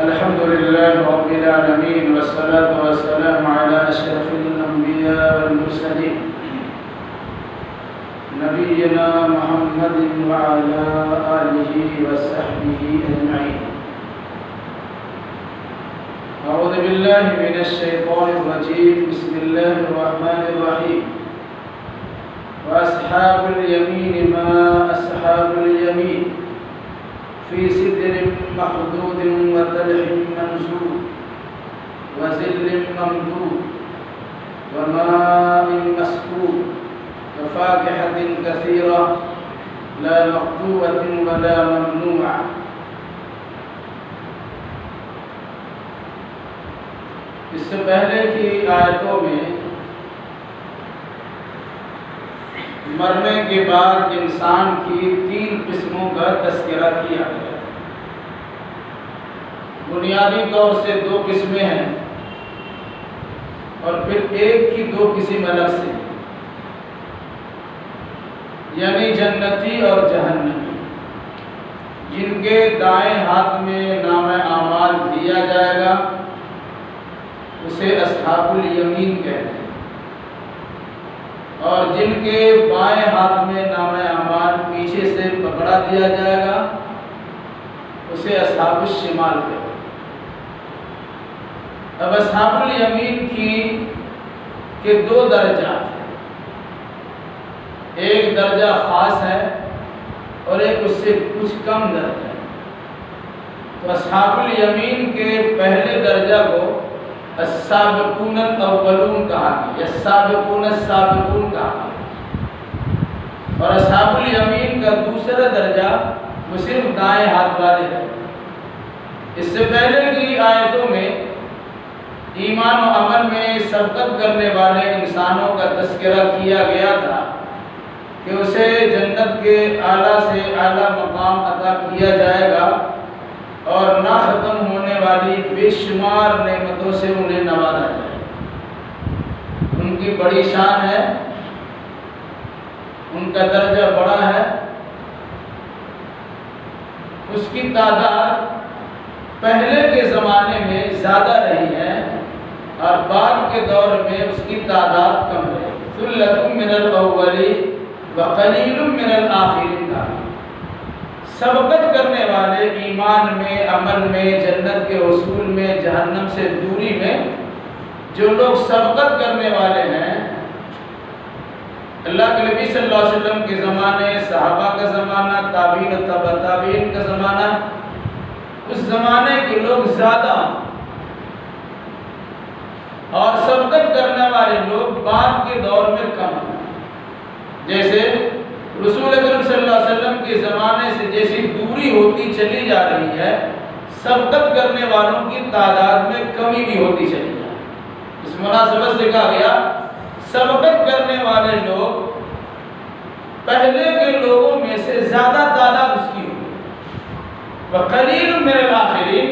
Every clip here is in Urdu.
الحمد لله رب العالمين والصلاة والسلام على أشرف الأنبياء والمرسلين نبينا محمد وعلى آله وصحبه أجمعين. أعوذ بالله من الشيطان الرجيم. بسم الله الرحمن الرحيم. وأصحاب اليمين ما أصحاب اليمين في سدر مخضود وطلح منضود وظل ممدود وماء مسكوب وفاكهة كثيرة لا مقطوعة ولا ممنوعة. اس سے پہلے کی آیتوں میں مرنے کے بعد انسان کی 3 قسموں کا تذکرہ کیا گیا. بنیادی طور سے 2 قسمیں ہیں اور پھر ایک کی 2 قسم الگ سے، یعنی جنتی اور جہنمی. جن کے دائیں ہاتھ میں نامہ اعمال دیا جائے گا اسے اصحاب الیمین کہتے ہیں، اور جن کے بائیں ہاتھ میں نامہ اعمال پیچھے سے پکڑا دیا جائے گا اسے اصحاب الشمال کہتے ہیں. اب اصحاب الیمین کے 2 درجات ہیں، ایک درجہ خاص ہے اور ایک اس سے کچھ کم درجہ ہے. تو اصحاب الیمین کے پہلے درجہ کو السابقون الاولون کہا گیا، السابقون السابقون کہا گیا. اور اصحاب الیمین کا دوسرا درجہ وہ صرف دائیں ہاتھ والے ہیں. اس سے پہلے کی آیتوں میں ایمان و عمل میں سبقت کرنے والے انسانوں کا تذکرہ کیا گیا تھا کہ اسے جنت کے اعلیٰ سے اعلیٰ مقام عطا کیا جائے گا اور نہ ختم ہونے والی بے شمار نعمتوں سے انہیں نوازا جائے گا. ان کی بڑی شان ہے، ان کا درجہ بڑا ہے. اس کی تعداد پہلے کے زمانے میں زیادہ رہی ہے اور بعد کے دور میں اس کی تعداد کم رہی. ثلۃ من الاولین وقلیل من الآخرین کا سبقت کرنے والے ایمان میں، عمل میں، جنت کے حصول میں، جہنم سے دوری میں جو لوگ سبقت کرنے والے ہیں، اللہ کے نبی صلی اللہ علیہ وسلم کے زمانے، صحابہ کا زمانہ، تابعین و تبع تابعین کا زمانہ، اس زمانے کے لوگ زیادہ اور سبقت کرنے والے لوگ بعد کے دور میں کم ہیں. جیسے رسول اکرم صلی اللہ علیہ وسلم کے زمانے سے جیسی دوری ہوتی چلی جا رہی ہے، سبقت کرنے والوں کی تعداد میں کمی بھی ہوتی چلی جا رہی ہے. اس مناسبت سے کہا گیا سبقت کرنے والے لوگ پہلے کے لوگوں میں سے زیادہ تعداد اس کی ہوگی. وقلیل من الآخرین،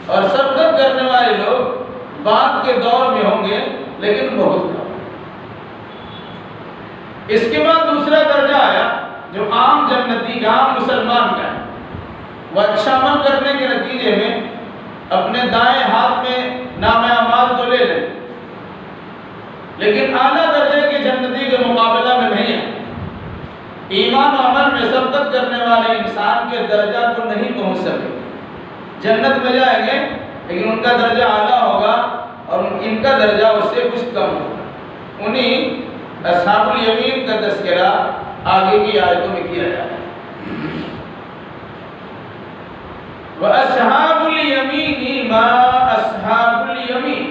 اور سبقت کرنے والے لوگ بعد کے دور میں ہوں گے لیکن بہت کم. اس کے بعد دوسرا درجہ آیا جو عام جنتی کا، عام مسلمان کا ہے. وہ اچھا عمل کرنے کے نتیجے میں اپنے دائیں ہاتھ میں نامہ اعمال تو لے لیں لیکن اعلیٰ درجے کے جنتی کے مقابلہ میں نہیں ہے. ایمان و عمل میں سبقت کرنے والے انسان کے درجہ کو نہیں پہنچ سکے. جنت میں جائیں گے لیکن ان کا درجہ اعلیٰ ہوگا اور ان کا درجہ اس سے کچھ کم ہوگا. انہیں اصحاب الیمین کا تذکرہ آگے کی آیتوں میں کیا جائے گا. وَأَصْحَابُ الْيَمِينِ مَا أَصْحَابُ الْيَمِينِ،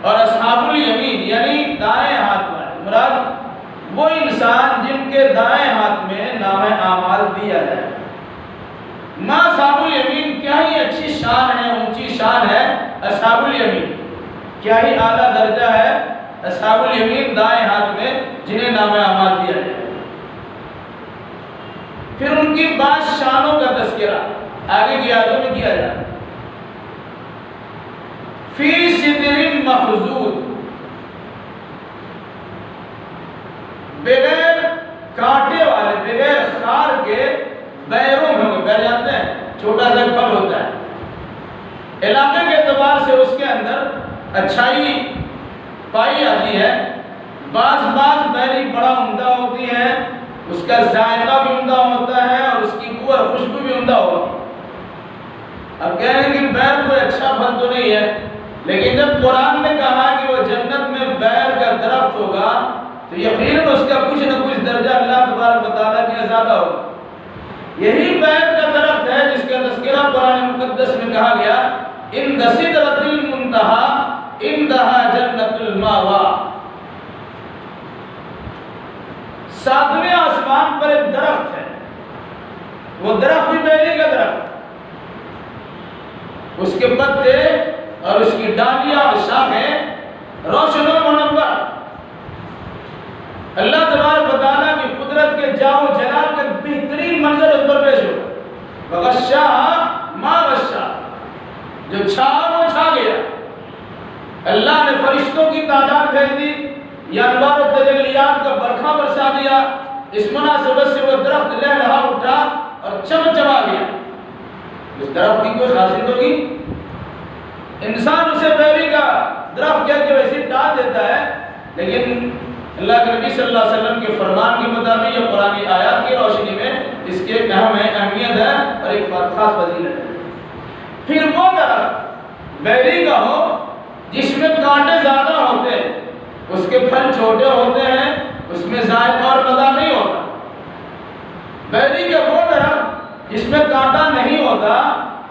اور اصحاب الیمین یعنی دائیں ہاتھ والے، مراد وہ انسان جن کے دائیں ہاتھ میں نامہ اعمال دیا جائے. ما اصحاب الیمین، کیا ہی اچھی شان ہے، اونچی شان ہے اصحاب الیمین، کیا ہی اعلیٰ درجہ ہے اصحاب الیمین، دائیں ہاتھ میں جنہیں نامہ اعمال دیا جائے. پھر ان کی 5 شانوں کا تذکرہ آگے کی آیتوں میں کیا جائے. فی سدر مخضود، بغیر کانٹے والے، بغیر خار کے بیروں میں ہوں گے. بیر جانتے ہیں چھوٹا سا پھل ہوتا ہے علاقے کے اعتبار سے اس کے اندر اچھائی پائی جاتی ہے. بعض بیری بڑا عمدہ ہوتی ہے، اس کا ذائقہ بھی عمدہ ہوتا ہے اور اس کی بو اور خوشبو بھی عمدہ ہوتی ہے. اب کہہ رہے ہیں کہ بیر کوئی اچھا پھل تو نہیں ہے، لیکن جب قرآن نے کہا کہ وہ جنت میں بیر کا درخت ہوگا تو یقیناً اس کا کچھ نہ کچھ درجہ اللہ تبارک و تعالیٰ کے زیادہ ہوگا. یہی بیر کا درخت ہے جس کا تذکرہ قرآن مقدس میں کہا گیا عند سدرۃ المنتہی عندہا جنت المأویٰ. 7ویں آسمان پر ایک درخت ہے، وہ درخت بھی بیری کا درخت. اس کے پتے اور اس کی ڈالیاں اور شاخیں روشن و منور. اللہ تبارک و تعالیٰ کی قدرت کے جاؤ جلال کے بہترین منظر اس پر پیش ہو. وغشاها ما غشا، جو چھا وہ چھا گیا. اللہ نے فرشتوں کی تعداد بھیج دی، یا انوار و تجلیات کا برکھا برسا دیا. اس مناسبت سے وہ درخت لہلہا اٹھا اور چمچما گیا. اس درخت کی کوئی خاصیت ہوگی؟ انسان اسے بیری کا درخت کہہ کے ویسے ڈال دیتا ہے، لیکن اللہ کے نبی صلی اللہ علیہ وسلم کے فرمان کے مطابق یا قرآنی آیات کی روشنی میں اس کی ایک اہم اہمیت ہے اور ایک خاص فضیلت ہے. پھر وہ درخت بیری کا ہو جس میں کانٹے زیادہ ہوتے ہیں، اس کے پھل چھوٹے ہوتے ہیں، اس میں ذائقہ اور مزہ نہیں ہوتا. بیری کا وہ درخت جس میں کانٹا نہیں ہوتا،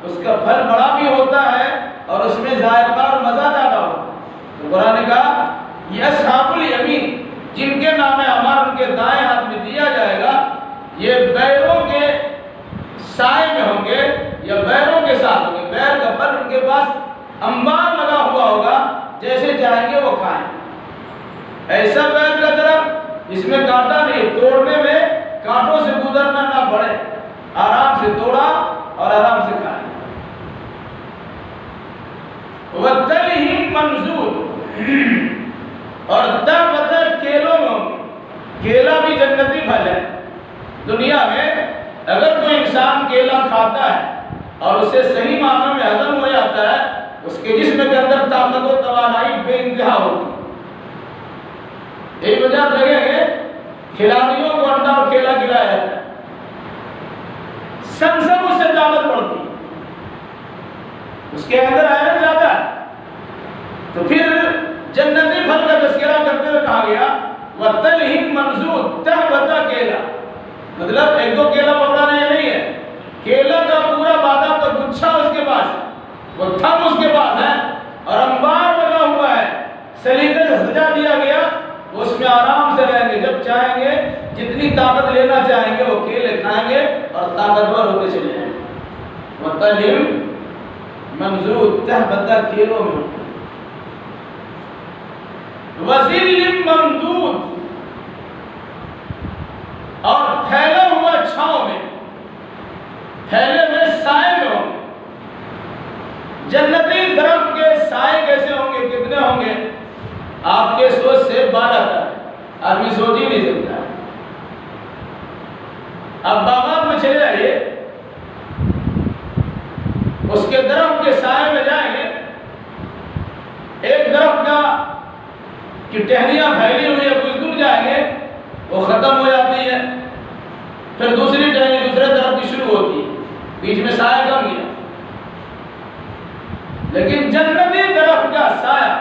اس کا پھل بڑا بھی ہوتا ہے اور اس میں ذائقہ اور مزہ زیادہ ہوتا ہے. تو قرآن نے کہا یہ اصحاب الیمین جن کے نام اعمال ان کے دائیں ہاتھ میں دیا جائے گا، یہ بیروں کے سائے میں ہوں گے یا بیروں کے ساتھ ہوں گے. بیر کا پھل ان کے پاس انبار لگا ہوا ہوگا، جیسے چاہیں گے وہ کھائیں. ایسا بیر کا درخت جس میں کانٹا نہیں، توڑنے میں کانٹوں سے گزرنا نہ پڑے، آرام سے توڑا اور آرام سے کھائیں. وَالتَّلِهِمْ مَنْزُورٌ، اور در کیلوں میں ہوں گے. کیلا بھی جنتی پھل ہے. دنیا میں اگر کوئی انسان کیلا کھاتا ہے اور اسے صحیح معنوں میں ہضم ہو جاتا ہے، اس کے جسم کے اندر طاقت و توانائی بے انتہا ہوتی ہے. ایک وجہ لگے گے کھلاڑیوں کو انڈا اور کیلا کھلایا جاتا ہے، سب اس سے طاقت پڑتی ہے، اس کے اندر آئرن زیادہ ہے. تو پھر جنتی پھل کا تذکرہ کرتے ہوئے کہا گیا وَالتَّلِهِمْ مَنْزُورٌ، تہبتا کیلا، مطلب ایک دو کیلا پکڑانا یہ نہیں ہے، کیلا کا پورا بادام کا گچھا اس کے پاس ہے، وہ تھم اس کے پاس ہے اور انبار لگا ہوا ہے، سلیقے سے سجا دیا گیا. اس میں آرام سے رہیں گے، جب چاہیں گے جتنی طاقت لینا چاہیں گے وہ کیلے کھائیں گے اور طاقتور ہوتے چلے جائیں گے. وَالتَّلِهِمْ مَنْزُورٌ، تہبتا کیلوں میں. وَظِلٍّ مَمْدُودٍ، اور پھیلا ہوا چھاؤں میں، پھیلے ہوئے سائے میں ہوں گے. جنتی درخت کے سائے کیسے ہوں گے، کتنے ہوں گے؟ آپ کے سوچ سے بالا تر آدمی سوچ ہی نہیں سکتا. اب باغات میں چلے جائیے، اس کے درخت کے سائے میں جائیں گے، ایک درخت کا کہ ٹہنیاں پھیلی ہوئی ہے، کچھ دور جائیں گے وہ ختم ہو جاتی ہے، پھر دوسری ٹہنی دوسرے طرف کی شروع ہوتی ہے، بیچ میں سایہ کم گیا. لیکن جنتی درخت کا سایہ،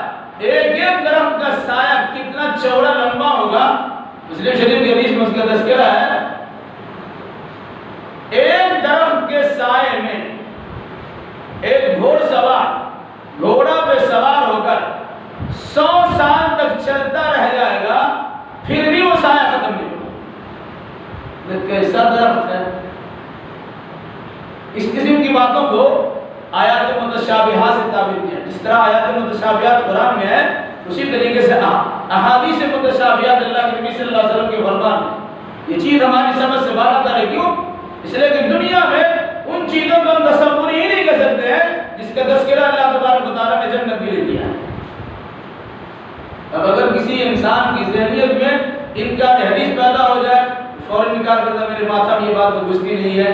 ایک ایک درخت کا سایہ کتنا چوڑا لمبا ہوگا، مسلم شریف کی حدیث میں اس کا تذکرہ ہے. ایک درخت کے سائے میں ایک گھوڑ سوار گھوڑا پہ سوار ہو کر 100 سال تک چلتا رہ جائے گا، پھر بھی وہ سایہ ختم نہیں ہوگا. کیسا درخت ہے! اس قسم کی باتوں کو آیات متشابہات سے تعبیر کیا. جس طرح آیات متشابہات قرآن میں ہے، اسی طریقے سے احادیث متشابہات اللہ کے نبی صلی اللہ علیہ وسلم کے فرمان میں. یہ چیز ہماری سمجھ سے باہر ہے. کیوں؟ اس لیے کہ دنیا میں ان چیزوں کو ہم تصور ہی نہیں کر سکتے ہیں جس کا تذکرہ اللہ تبارک و تعالیٰ نے جنت میں لے دیا ہے. اب اگر کسی انسان کی ذہنیت میں انکار حدیث پیدا ہو جائے، فوراً انکار کرتا میرے ماتھا میں یہ بات تو گھستی نہیں ہے،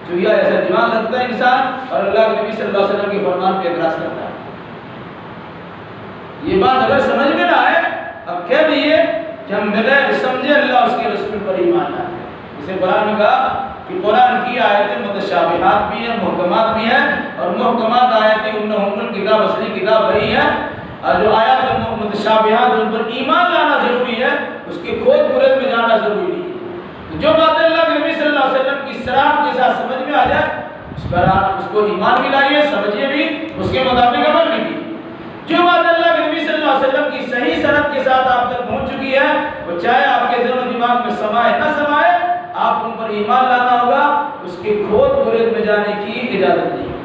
چوہیا ایسا دماغ رکھتا ہے انسان اور اللہ کے نبی صلی اللہ علیہ وسلم کے فرمان پہ اعتراض کرتا ہے. یہ بات اگر سمجھ میں نہ آئے اب کہہ دیے کہ ہم بغیر سمجھے اللہ اس کے رسول پر ایمان لاتے ہیں. اسے قرآن نے کہا کہ قرآن کی آیتیں متشابہات بھی ہیں محکمات بھی ہیں اور محکمات آیتیں انہم الکتاب اصلی کتاب وہی ہے اور جو آیات متشابہات ان پر ایمان لانا ضروری ہے اس کے کھود پورت میں جانا ضروری نہیں ہے. جو بات اللہ کے نبی صلی اللہ علیہ وسلم کی صراحت کے ساتھ سمجھ میں آ جائے اس پر آپ اس کو ایمان بھی لائیے سمجھیے بھی اس کے مطابق عمل بھی کیجیے. جو بات اللہ کے نبی صلی اللہ علیہ وسلم کی صحیح سند کے ساتھ آپ تک پہنچ چکی ہے وہ چاہے آپ کے ذہن و دماغ میں سمائے نہ سمائے آپ ان پر ایمان لانا ہوگا اس کے کھود پورت میں جانے کی اجازت نہیں ہوگی.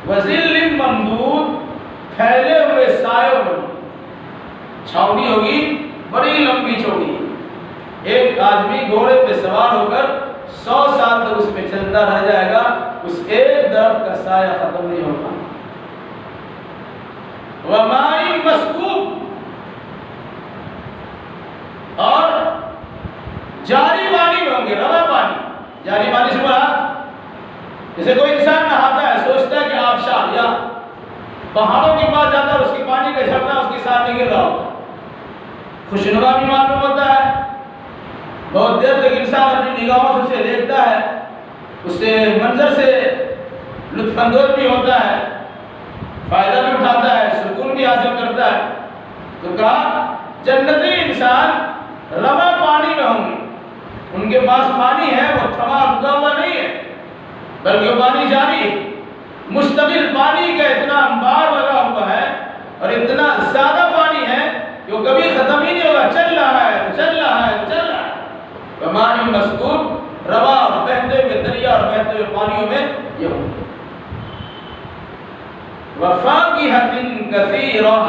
وَظِلٍّ مَّمْدُودٍ پھیلے ہوئے سایوں میں چھاؤنی ہوگی بڑی لمبی چوڑی. ایک آدمی گھوڑے پہ سوار ہو کر 100 سال تک اس میں چلتا رہ جائے گا اس ایک درخت کا سایہ ختم نہیں ہوگا. وَمَاءٍ مَّسْكُوبٍ اور جاری پانی میں ہوں گے روا پانی. جاری پانی سے مراد جیسے کوئی انسان نہاتا ہے سوچتا ہے کہ آبشار یا پہاڑوں کے پاس جاتا ہے اور اس کے پانی کا جھرنا اس کے سامنے گر رہا ہوتا ہے خوشنما بھی معلوم ہوتا ہے. بہت دیر تک انسان اپنی نگاہوں سے اسے دیکھتا ہے اس سے منظر سے لطف اندوز بھی ہوتا ہے فائدہ بھی اٹھاتا ہے سکون بھی حاصل کرتا ہے. تو کہا جنتی انسان روا پانی میں ہوں گے. ان کے پاس پانی ہے وہ تھما رکا ہوا نہیں ہے بلکہ وہ پانی جاری ہے مستقل. پانی کا اتنا انبار لگا ہوا ہے اور اتنا زیادہ پانی ہے کہ وہ کبھی ختم ہی نہیں ہوگا. چل رہا ہے چل رہا ہے چل رہا ہے. پانی مسکوب روا اور بہتے ہوئے دریا اور بہتے ہوئے پانیوں میں یہ ہوں گے. وَفَاكِهَةٍ كَثِيرَةٍ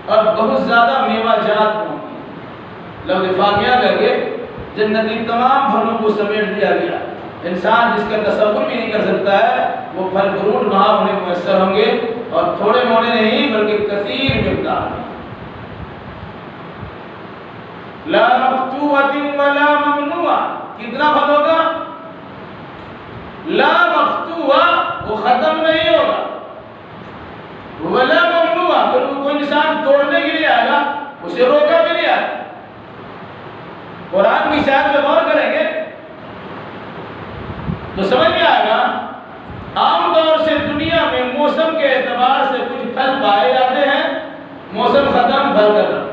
اور بہت زیادہ میوہ جات ہوں گے. لفظ فاکیہ کر کے جنتی تمام پھلوں کو سمیٹ دیا گیا. انسان جس کا تصور بھی نہیں کر سکتا ہے وہ پھل فروٹ وہاں انہیں میسر ہوں گے اور تھوڑے موڑے نہیں بلکہ کثیر مقدار میں. لا مقطوعة ولا ممنوعة کتنا پھل ہوگا؟ لا مقطوعة وہ ختم نہیں ہوگا ولا ممنوعة پھر کوئی انسان توڑنے کے لیے آئے گا اسے روکا بھی نہیں آئے. قرآن کی شاید میں غور کریں گے تو سمجھ میں آئے گا. عام طور سے دنیا میں موسم کے اعتبار سے کچھ پھل پائے جاتے ہیں موسم ختم پھل ختم.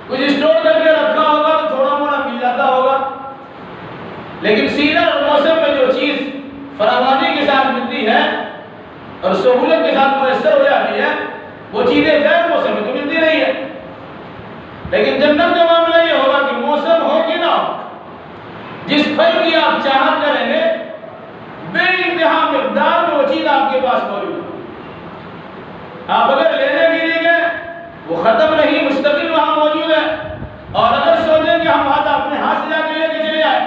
کچھ اسٹور کر کے رکھا ہوگا تو تھوڑا موڑا مل جاتا ہوگا لیکن سیزن اور موسم میں جو چیز فراوانی کے ساتھ ملتی ہے اور سہولت کے ساتھ میسر ہو جاتی ہے وہ چیزیں غیر موسم میں تو ملتی نہیں ہے. لیکن جنت کا معاملہ یہ ہوگا کہ موسم ہو کہ نہ ہو جس پھل کی آپ چاہت کریں گے بے انتہا مقدار میں وہ چیز آپ کے پاس موجود ہے. آپ اگر لینے بھی نہیں گئے وہ ختم نہیں مستقل وہاں موجود ہے. اور اگر سوچیں کہ ہم اپنے ہاتھ سے جا کے لے کے چلے آئے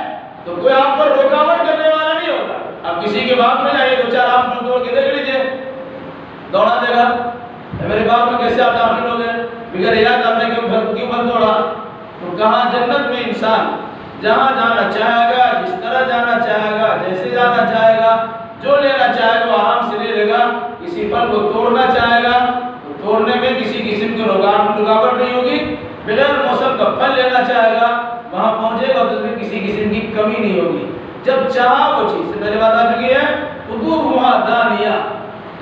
تو کوئی آپ پر رکاوٹ کرنے والا نہیں ہوگا. آپ کسی کے باغ میں جائیے دو چار آم توڑ کے دیکھ لیجیے دوڑا دے گا میرے باغ میں کیسے آپ داخل ہو گئے بغیر یاد آپ نے کیوں پھل توڑا. تو کہاں جنت میں انسان جہاں جانا چاہے گا جس طرح جانا چاہے گا جیسے جانا چاہے گا جو لینا چاہے گا وہ آرام سے لے لے گا. کسی پھل کو توڑنا چاہے گا تو توڑنے میں کسی قسم کی رکاوٹ نہیں ہوگی. بغیر موسم کا پھل لینا چاہے گا وہاں پہنچے گا تو اس میں کسی قسم کی کمی نہیں ہوگی. جب چاہا وہ چیز سے پہلے بات آ چکی ہے قطوفہا دانیہ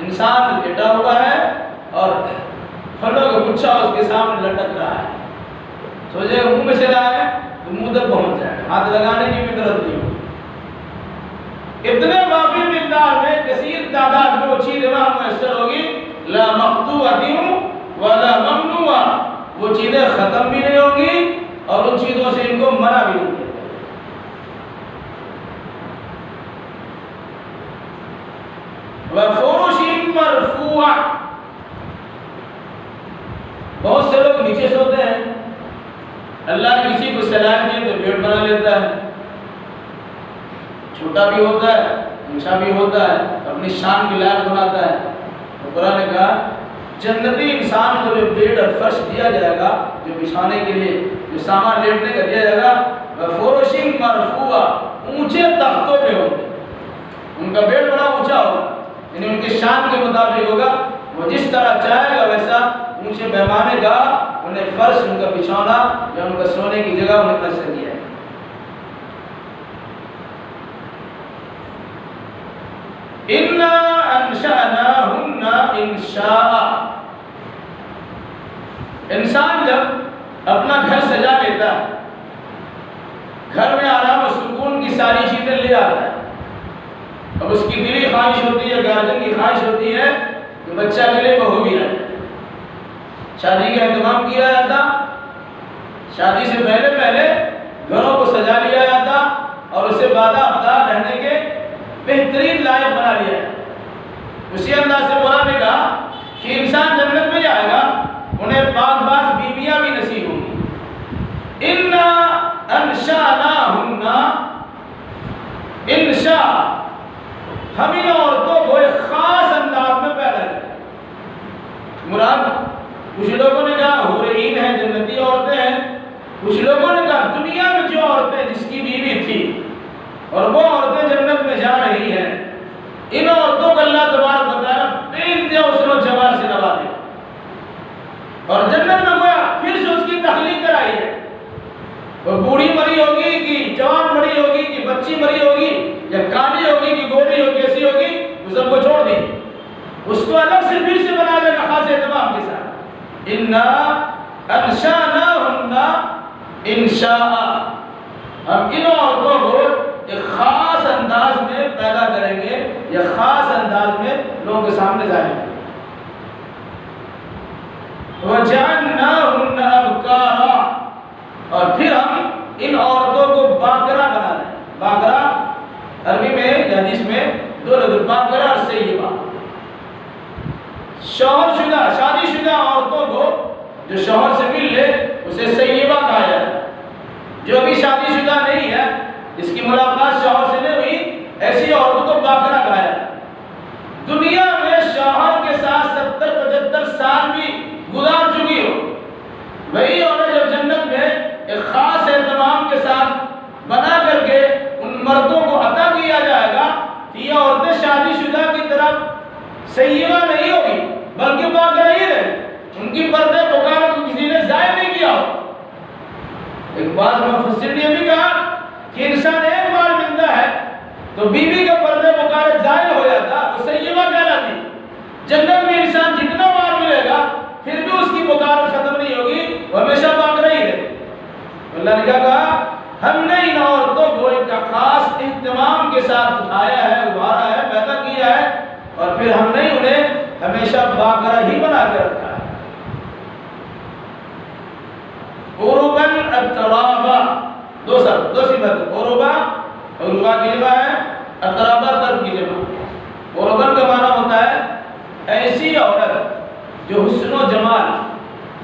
انسان لیٹا ہوا ہے اور پھلوں کا گچھا اس کے سامنے لٹک رہا ہے. سوچے منہ میں چلا ہے تو منہ تک پہنچ جائے گا ہاتھ لگانے کی بھی ضرورت نہیں ہوگی. اتنے وافر مقدار میں کثیر تعداد میں وہ چیزیں وہاں میسر ہوگی. لا مقطوعة ولا ممنوعة وہ چیزیں ختم بھی نہیں ہوں گی اور ان چیزوں سے ان کو منع بھی نہیں کیا. وَفُرُشٍ مَرْفُوعَةٍ بہت سے لوگ نیچے سوتے ہیں. اللہ نے کسی کو صلاحیت دی تو بیڈ بنا لیتا ہے چھوٹا بھی ہوتا ہے اونچا بھی ہوتا ہے اپنی شان کی لائق بناتا ہے. تو قرآن نے کہا جنتی انسان کو جو بیڈ اور فرش دیا جائے گا، جو بچھانے کے لیے جو سامان لیٹنے کا دیا جائے گا، فروشنگ مرفوع، اونچے تختوں پہ ہوگا، ان کا بیڈ بڑا اونچا ہوگا، یعنی ان کے شان کے مطابق ہوگا، وہ جس طرح چاہے گا ویسا اونچے پیمانے کا انہیں فرش، ان کا بچھونا یا ان کا سونے کی جگہ انہیں میسر دیا ہے۔ اِنَّا أَنشَأْنَاهُنَّ إِنشَاءً۔ انسان جب اپنا گھر سجا لیتا ہے، گھر میں آرام و سکون کی ساری چیزیں لے آتا ہے، اب اس کی دلی خواہش ہوتی ہے، گارجن کی خواہش ہوتی ہے کہ بچہ کے لیے بہو بھی آئے، شادی کا اہتمام کیا جاتا، شادی سے پہلے گھروں کو سجا لیا جاتا اور اسے بادہ افدار رہنے کے بہترین لائق بنا لیا ہے۔ اسی انداز سے قرآن نے کہا کہ انسان جنت میں جائے گا، انہیں پاک باز بیویاں بھی نصیب ہوں گی۔ اِنَّا أَنشَأْنَاهُنَّ إِنشَاءً، ہم ان عورتوں کو ایک خاص انداز میں پیدا کریں۔ مراد کچھ لوگوں نے کہا حورین ہیں، جنتی عورتیں ہیں، کچھ لوگوں نے کہا دنیا میں جو عورتیں جس کی بیوی تھی اور وہ عورتیں جنت میں جا رہی ہیں، ان عورتوں کو اللہ تبارک و تعالیٰ بے انتہا حسن و جمال سے نوازے اور جنت میں گویا پھر سے اس کی تخلیق کرائی ہے۔ وہ بوڑھی مری ہوگی کہ جوان مری ہوگی کہ بچی مری ہوگی یا کالی ہوگی کہ گوری ہوگی، ایسی ہوگی، وہ سب کو چھوڑ دی، اس کو الگ سے پھر سے بنا دے گا خاص اہتمام کے ساتھ۔ اِنَّا أَنشَأْنَاهُنَّ إِنشَاءً، ہم ان عورتوں کو ایک خاص انداز میں پیدا کریں گے یا خاص انداز میں لوگوں کے سامنے ظاہر کریں گے۔ وَجَعَلْنَاهُنَّ أَبْكَارًا، اور پھر ہم ان عورتوں کو باکرہ بنا دیں۔ باکرہ عربی میں یا حدیث میں دو لفظ، باکرہ اور سیبہ۔ شوہر شدہ، شادی شدہ عورتوں کو جو شوہر سے مل لے اسے سیبہ کہا جاتا ہے، جو ابھی شادی شدہ نہیں ہے، جس کی ملاقات شوہر سے نہیں ہوئی، ایسی عورتوں کو باکرہ کہا جاتا ہے۔ دنیا میں شوہر کے ساتھ 70-75 سال بھی گزار چکی ہو، وہی عورت جب جنت میں ایک خاص اہتمام کے ساتھ بنا کر کے ان مردوں کو عطا کیا جائے گا، یہ عورتیں شادی شدہ کی طرف سیبہ نہیں ہوگی بلکہ باکرہ ہی رہے، ان کی پردے بکارت کو کسی نے ضائع نہیں کیا ہو۔ ایک بات مفسر نے بھی کہا کہ انسان ایک بار ملتا ہے تو بیوی کا پردے بکارت ضائع ہو جاتا، وہ سیبہ کہلاتی۔ جنت میں انسان جتنا بار ملے گا پھر بھی اس کی بکارت ختم نہیں ہوگی، وہ ہمیشہ باکرہ ہی رہے۔ اللہ نے کہا ہم نے ان عورتوں کو ایک خاص اہتمام کے ساتھ اٹھایا ہے، ابھارا ہے، پیدا کیا ہے، اور پھر ہم نے انہیں ہمیشہ باکرہ ہی بنا کے رکھا ہے۔ عُرُبًا أَتْرَابًا، دو صفت، عُرُبًا کی جمع ہے، اَتْرَابًا ترب کی جمع۔ عُرُبًا کا معنی ہوتا ہے ایسی عورت جو حسن و جمال،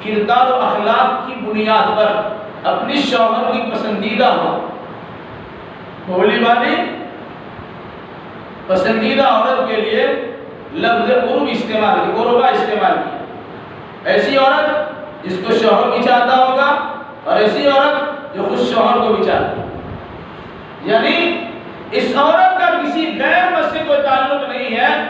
کردار و اخلاق کی بنیاد پر اپنی شوہر کی پسندیدہ ہو۔ بھولی والی پسندیدہ عورت کے لیے لفظ عرب استعمال کیا، عربا استعمال کیا، ایسی عورت جس کو شوہر بھی چاہتا ہوگا اور ایسی عورت جو خود شوہر کو بھی چاہتی ہے، یعنی اس عورت کا کسی غیر مرد سے کوئی تعلق نہیں ہے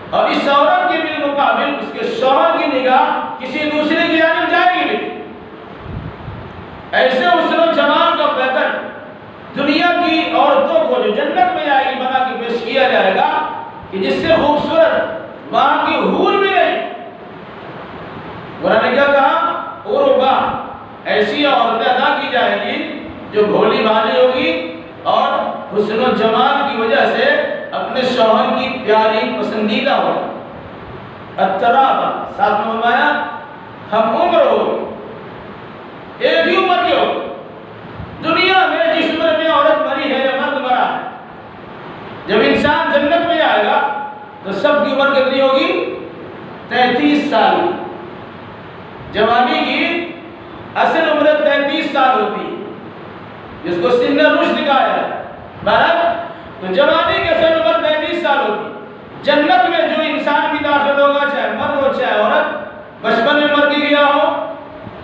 اور اس عورت کے بالمقابل اس کے شوہر کی نگاہ کسی دوسرے کی جانب جائے گی نہیں۔ ایسے حسن و جمال کا پیکر دنیا کی عورتوں کو جو جنت میں جائے گی بنا کے پیش کیا جائے گا کہ جس سے خوبصورت وہاں کی حور بھی نہیں۔ قرآن نے کیا کہا؟ عُرُبًا، ایسی عورتیں ادا کی جائے گی جو بھولی بھالی ہوگی اور حسن و جمال کی وجہ سے اپنے شوہر کی پیاری پسندیدہ ہوگی۔ اَتْرَابًا، ساتھ میں فرمایا ہم عمر ہو، ایک ہی عمر کے ہو۔ دنیا میں جس عمر میں عورت مری ہے یا مرد مرا ہے، جب انسان جنت میں آئے گا تو سب کی عمر کتنی ہوگی؟ 33 سال۔ جوانی کی اصل عمر 33 سال ہوتی ہے، جس کو سن رشد کہا ہے۔ بہرحال تو جوانی کی اصل عمر 33 سال ہوتی ہے۔ جنت میں جو انسان بھی داخل ہوگا، چاہے مرد ہو چاہے عورت، بچپن میں مر کے گیا ہو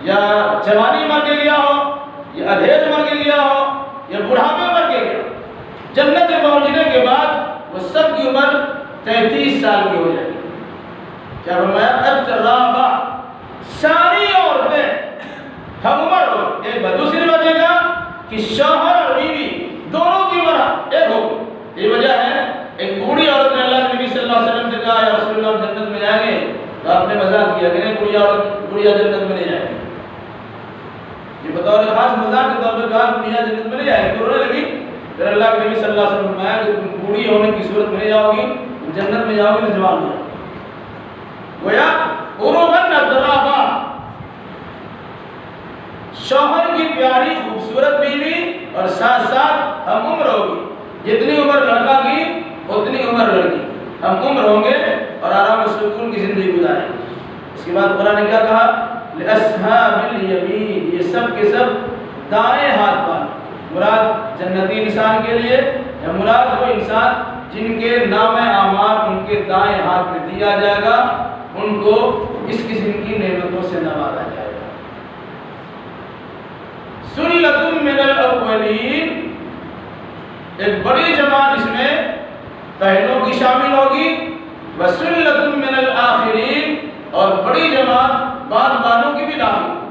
یا جوانی مر کے گیا ہو یا ادھیڑ مر کے گیا ہو یا بڑھاپے مر کے گیا، جنت میں پہنچنے کے بعد وہ سب کی عمر 33 سال کی ہو جائے گی۔ کیا فرمایا؟ اترابا، ساری عورتیں ہم عمر ہو۔ ایک بات دوسری بات یہ کہا کہ شوہر اور بیوی دونوں کی عمر ایک ہوگی۔ یہ وجہ ہے ایک بوڑھی عورت نے اللہ کے نبی صلی اللہ علیہ وسلم سے کہا یا رسول اللہ جنت میں جائیں گے، تو آپ نے مذاق کیا کہ نہیں بوڑھیا جنت میں نہیں جائے گی۔ یہ بطور خاص مذاق کے طور پر کہا بوڑھیا جنت میں نہیں جائے گی، تو رونے لگی۔ پھر اللہ کے نبی صلی اللہ علیہ وسلم نے فرمایا کہ تم بوڑھی ہونے کی صورت میں نہیں جاؤ گی، جنت میں جاؤ گی تو جوان ہو جاؤ گی۔ گویا عروباً اترابا، شوہر کی پیاری خوبصورت بیوی اور ساتھ ساتھ ہم عمر ہوگی۔ جتنی عمر لڑکا کی اتنی عمر لڑکی، ہم عمر ہوں گے اور آرام و سکون کی زندگی گزاریں گے۔ اس کے بعد قرآن نے کیا کہا؟ لِأَصْحَابِ الْيَمِينِ، یہ سب کے سب دائیں ہاتھ والے۔ مراد جنتی انسان کے لیے یا مراد وہ انسان جن کے نام اعمال ان کے دائیں ہاتھ میں دیا جائے گا، ان کو اس قسم کی نعمتوں سے نوازا جائے گا۔ سُلَّةٌ مِّنَ الْأَوَّلِينَ، ایک بڑی جماعت اس میں پہلوں کی شامل ہوگی، وَسُلَّةٌ مِّنَ الْآخِرِينَ، اور بڑی جماعت بعد والوں کی بھی داخل ہوگی۔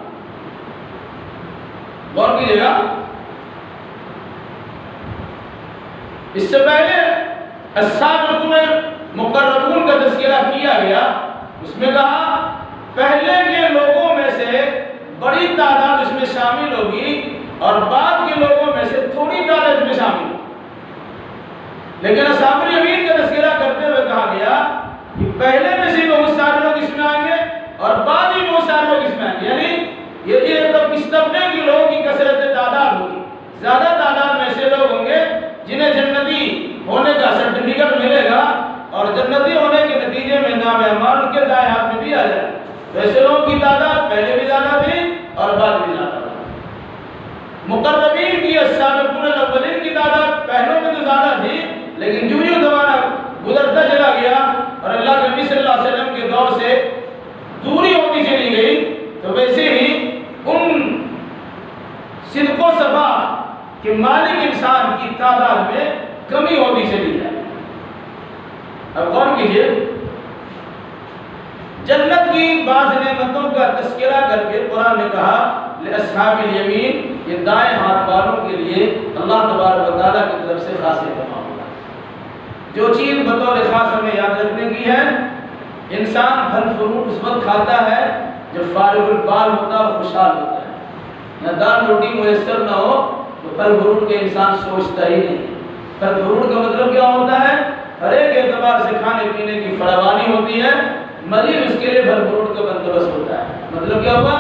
غور کیجیے گا، اس سے پہلے السابقون المقربون کا تذکرہ کیا گیا، اس میں کہا پہلے کے لوگوں میں سے بڑی تعداد اس میں شامل ہوگی اور بعد کے لوگوں میں سے تھوڑی تعداد اس میں شامل ہوگی۔ لیکن اصحاب الیمین کا تذکرہ کرتے ہوئے کہا گیا کہ پہلے میں سے بہت سارے لوگ اس میں آئیں گے اور بعد ہی بہت سارے لوگ اس میں آئیں گے، یعنی یہ اس طبقے کے لوگوں کی کثرت تعداد ہوگی۔ زیادہ تعداد میں ایسے لوگ ہوں گے جنہیں جنتی ہونے کا سرٹیفکیٹ ملے گا اور جنتی ہونے کے نتیجے میں نام اعمال ان کے دائیں ہاتھ میں بھی آ جائے گا۔ ایسے لوگوں کی تعداد پہلے بھی زیادہ تھی اور بعد بھی زیادہ تھی۔ مقربین کی السابقون الاولین کی تعداد پہلوں میں تو زیادہ تھی، لیکن جو زمانہ گزرتا چلا گیا اور اللہ کے نبی صلی اللہ علیہ وسلم کے دور سے دوری ہوتی چلی گئی، تو ویسے ہی ان صدق و صفا کہ مالک انسان کی تعداد میں کمی ہوتی چلی جائے۔ اب غور کیجیے، جنت کی بعض نعمتوں کا تذکرہ کر کے قرآن نے کہا لِأَصْحَابِ الْيَمِينِ، یہ دائیں ہاتھ والوں کے لیے اللہ تبارک و تعالیٰ کی طرف سے خاص اہتمام ہوگا۔ جو چیز بطور خاص ہمیں یاد رکھنے کی ہے، انسان پھل فروٹ اس وقت کھاتا ہے جب فارغ البال ہوتا ہے اور خوشحال ہوتا ہے۔ یا دال روٹی میسر نہ ہو تو پھل فروٹ کے انسان سوچتا ہی نہیں۔ پھل فروٹ کا مطلب کیا ہوتا ہے؟ ہر ایک اعتبار سے کھانے پینے کی فراوانی ہوتی ہے، مزید اس کے لیے پھل فروٹ کا بندوبست ہوتا ہے۔ مطلب کیا ہوگا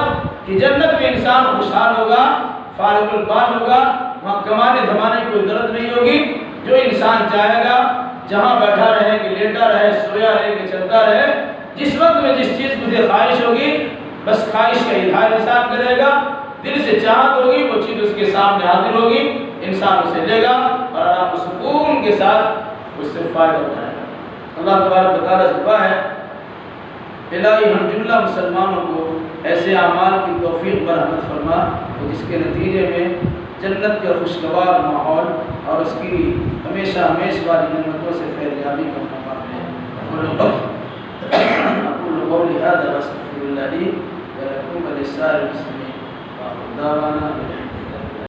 کہ جنت میں انسان خوشحال ہوگا، فارغ البال ہوگا، وہاں کمانے دھمانے کی کوئی ضرورت نہیں ہوگی۔ جو انسان چاہے گا جہاں بیٹھا رہے کہ لیٹا رہے، سویا رہے کہ چلتا رہے، جس وقت میں جس چیز کی مجھے خواہش ہوگی بس خواہش کا اظہار انسان کرے گا، دل سے چاہت ہوگی وہ چیز اس کے سامنے حاضر ہوگی، انسان اسے لے گا اور آرام و سکون کے ساتھ اس سے فائدہ اٹھائے گا۔ اللہ تبارک و تعالیٰ سے دعا ہے الہی ہم جملہ مسلمانوں کو ایسے اعمال کی توفیق برحمت فرما جس کے نتیجے میں جنت کا خوشگوار ماحول اور اس کی ہمیشہ ہمیشہ والی نعمتوں سے فیضیابی کا موقع ملے۔ اقول قولی ھذا واستغفر اللہ لی ولکم ولسائر المسلمین۔